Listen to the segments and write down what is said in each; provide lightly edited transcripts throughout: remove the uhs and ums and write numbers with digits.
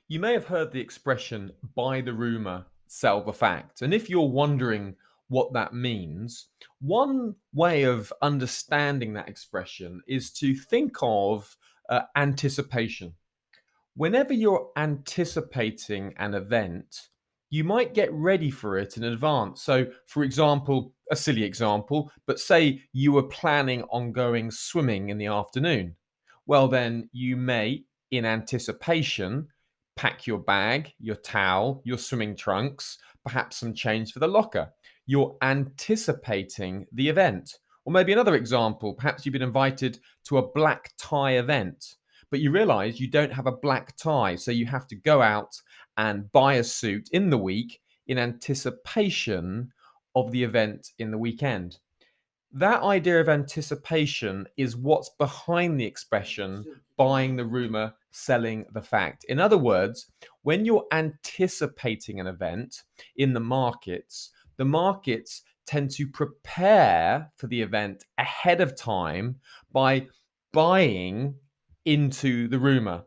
You may have heard the expression buy the rumor, sell the fact. And if you're wondering what that means, one way of understanding that expression is to think of anticipation. Whenever you're anticipating an event, you might get ready for it in advance. So, for example, a silly example, but say you were planning on going swimming in the afternoon. Well, then you may, in anticipation, pack your bag, your towel, your swimming trunks, perhaps some change for the locker. You're anticipating the event. Or maybe another example, perhaps you've been invited to a black tie event, but you realize you don't have a black tie. So you have to go out and buy a suit in the week in anticipation of the event in the weekend. That idea of anticipation is what's behind the expression buying the rumor, selling the fact. In other words, when you're anticipating an event in the markets tend to prepare for the event ahead of time by buying into the rumor.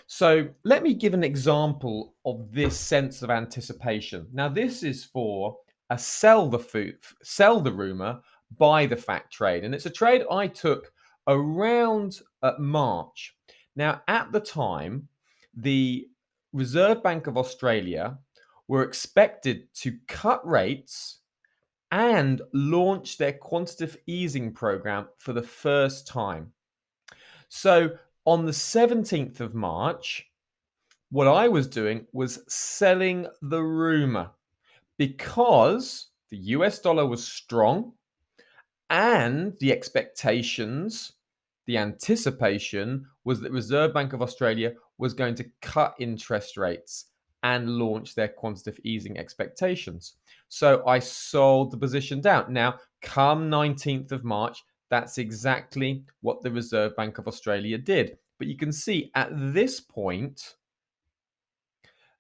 So let me give an example of this sense of anticipation. Now, this is for a sell the rumor, buy the fact trade. And it's a trade I took around March. Now, at the time, the Reserve Bank of Australia were expected to cut rates and launch their quantitative easing program for the first time. So on the 17th of March, what I was doing was selling the rumor because the US dollar was strong and the anticipation was that Reserve Bank of Australia was going to cut interest rates and launch their quantitative easing expectations. So I sold the position down. Now, come 19th of March, that's exactly what the Reserve Bank of Australia did. But you can see at this point,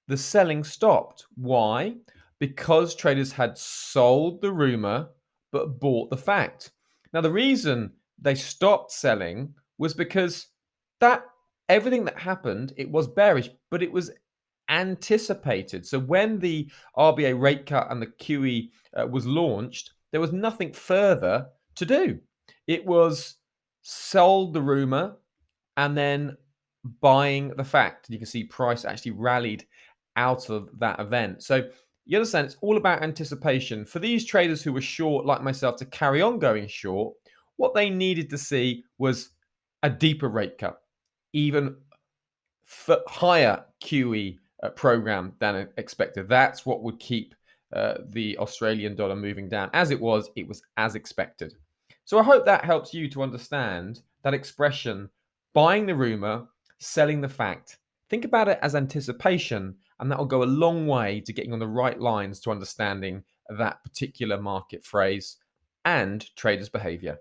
the selling stopped. Why? Because traders had sold the rumor but bought the fact. Now, the reason they stopped selling was because that everything that happened, it was bearish, but it was anticipated. So when the RBA rate cut and the QE was launched, there was nothing further to do. It was sold the rumor and then buying the fact. You can see price actually rallied out of that event. So you understand it's all about anticipation. For these traders who were short, like myself, to carry on going short, what they needed to see was a deeper rate cut, even higher QE program than expected. That's what would keep the Australian dollar moving down. As it was as expected. So I hope that helps you to understand that expression, buying the rumor, selling the fact. Think about it as anticipation, and that will go a long way to getting on the right lines to understanding that particular market phrase and traders' behavior.